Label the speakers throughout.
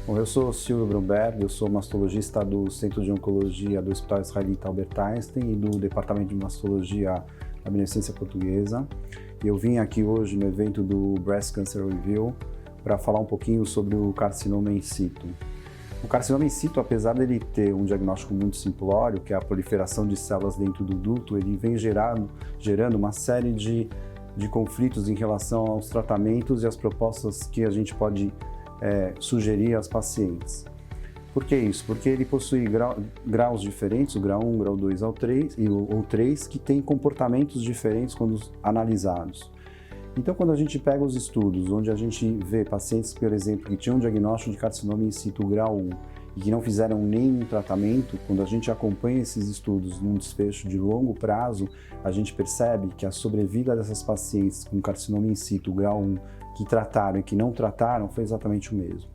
Speaker 1: Bom, eu sou Silvio Bromberg, eu sou mastologista do Centro de Oncologia do Hospital Israelita Albert Einstein e do Departamento de Mastologia da Beneficência Portuguesa. Eu vim aqui hoje no evento do Breast Cancer Review para falar um pouquinho sobre o carcinoma in situ. O carcinoma in situ, apesar dele ter um diagnóstico muito simplório, que é a proliferação de células dentro do duto, ele vem gerando uma série de conflitos em relação aos tratamentos e as propostas que a gente pode sugerir aos pacientes. Por que isso? Porque ele possui graus diferentes, o grau 1, grau 2 ou 3, que têm comportamentos diferentes quando analisados. Então, quando a gente pega os estudos onde a gente vê pacientes, por exemplo, que tinham um diagnóstico de carcinoma in situ grau 1 e que não fizeram nenhum tratamento, quando a gente acompanha esses estudos num desfecho de longo prazo, a gente percebe que a sobrevida dessas pacientes com carcinoma in situ grau 1 que trataram e que não trataram foi exatamente o mesmo.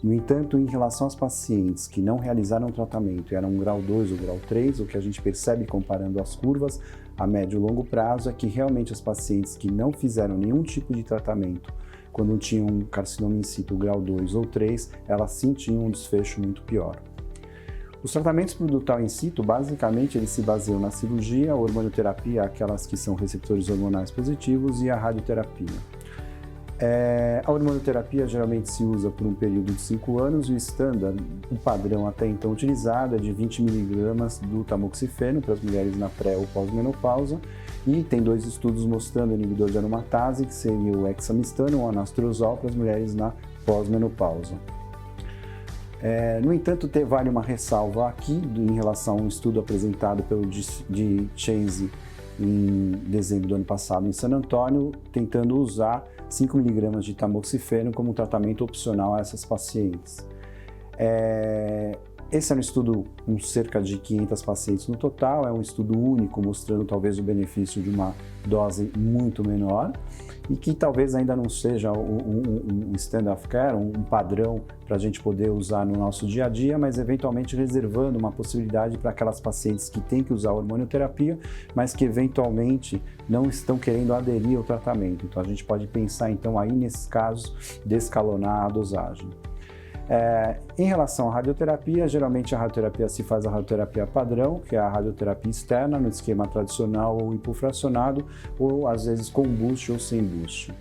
Speaker 1: No entanto, em relação aos pacientes que não realizaram o tratamento e eram grau 2 ou grau 3, o que a gente percebe comparando as curvas a médio e longo prazo é que realmente as pacientes que não fizeram nenhum tipo de tratamento quando tinham um carcinoma in situ grau 2 ou 3, elas sim tinham um desfecho muito pior. Os tratamentos para o ductal in situ, basicamente, eles se baseiam na cirurgia, a hormonioterapia, aquelas que são receptores hormonais positivos, e a radioterapia. A hormonioterapia geralmente se usa por um período de 5 anos e o standard, o padrão até então utilizado é de 20 mg do tamoxifeno para as mulheres na pré ou pós-menopausa, e tem 2 estudos mostrando o inibidor de aromatase, que seria o hexamistano ou anastrozol para as mulheres na pós-menopausa. No entanto, vale uma ressalva aqui em relação a um estudo apresentado pelo de Chase em dezembro do ano passado em San Antônio, tentando usar 5 mg de tamoxifeno como tratamento opcional a essas pacientes. Esse é um estudo com cerca de 500 pacientes no total, é um estudo único mostrando talvez o benefício de uma dose muito menor e que talvez ainda não seja um standard of care, um padrão para a gente poder usar no nosso dia a dia, mas eventualmente reservando uma possibilidade para aquelas pacientes que têm que usar a hormonioterapia, mas que eventualmente não estão querendo aderir ao tratamento. Então a gente pode pensar então aí nesses casos de escalonar a dosagem. Em relação à radioterapia, geralmente a radioterapia se faz a radioterapia padrão, que é a radioterapia externa, no esquema tradicional ou hipofracionado, ou às vezes com boost ou sem boost.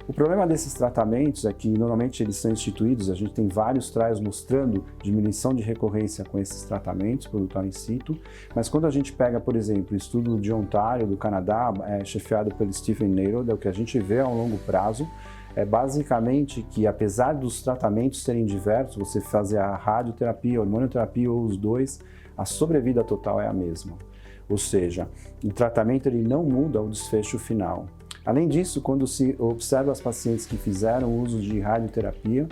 Speaker 1: O problema desses tratamentos é que normalmente eles são instituídos, a gente tem vários trials mostrando diminuição de recorrência com esses tratamentos por ductal in situ, mas quando a gente pega, por exemplo, o estudo de Ontário, do Canadá, chefiado pelo Stephen Neyrod, o que a gente vê a um longo prazo, é basicamente que, apesar dos tratamentos serem diversos, você fazer a radioterapia, a hormonioterapia ou os dois, a sobrevida total é a mesma. Ou seja, o tratamento ele não muda o desfecho final. Além disso, quando se observa as pacientes que fizeram uso de radioterapia,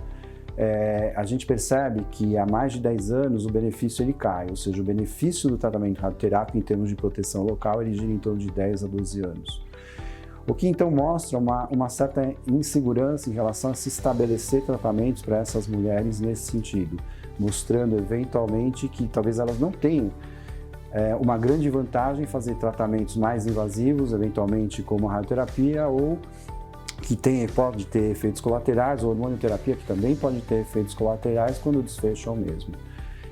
Speaker 1: a gente percebe que há mais de 10 anos o benefício ele cai, ou seja, o benefício do tratamento radioterápico em termos de proteção local ele gira em torno de 10 a 12 anos. O que então mostra uma certa insegurança em relação a se estabelecer tratamentos para essas mulheres nesse sentido, mostrando eventualmente que talvez elas não tenham uma grande vantagem em fazer tratamentos mais invasivos, eventualmente como a radioterapia, ou que pode ter efeitos colaterais, ou hormonioterapia que também pode ter efeitos colaterais quando o desfecho é o mesmo.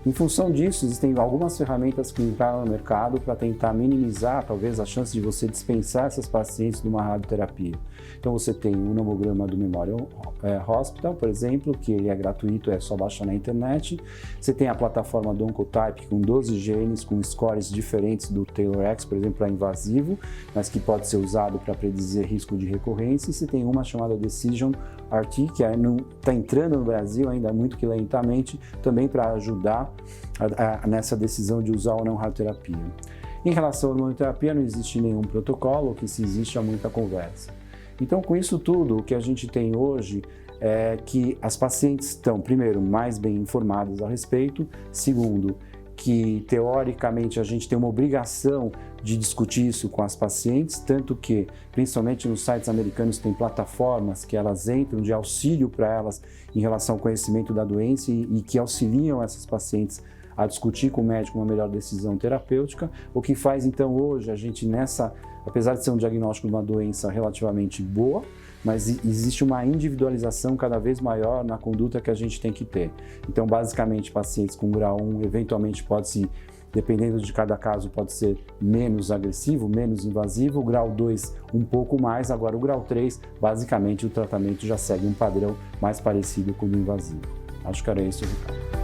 Speaker 1: Em função disso, existem algumas ferramentas que entraram no mercado para tentar minimizar, talvez, a chance de você dispensar essas pacientes de uma radioterapia. Então, você tem o nomograma do Memorial Hospital, por exemplo, que ele é gratuito, é só baixar na internet. Você tem a plataforma do Oncotype com 12 genes, com scores diferentes do TAYLORx, por exemplo, é invasivo, mas que pode ser usado para predizer risco de recorrência. E você tem uma chamada Decision RT, que está entrando no Brasil ainda muito que lentamente, também para ajudar nessa decisão de usar ou não radioterapia. Em relação à hormonioterapia, não existe nenhum protocolo, o que se existe é muita conversa. Então, com isso tudo, o que a gente tem hoje é que as pacientes estão, primeiro, mais bem informadas a respeito, segundo, que teoricamente a gente tem uma obrigação de discutir isso com as pacientes, tanto que, principalmente nos sites americanos, tem plataformas que elas entram de auxílio para elas em relação ao conhecimento da doença e que auxiliam essas pacientes a discutir com o médico uma melhor decisão terapêutica, o que faz então hoje a gente apesar de ser um diagnóstico de uma doença relativamente boa, mas existe uma individualização cada vez maior na conduta que a gente tem que ter. Então, basicamente, pacientes com grau 1, eventualmente pode-se, dependendo de cada caso, pode ser menos agressivo, menos invasivo, o grau 2 um pouco mais, agora o grau 3, basicamente o tratamento já segue um padrão mais parecido com o invasivo. Acho que era isso, Ricardo.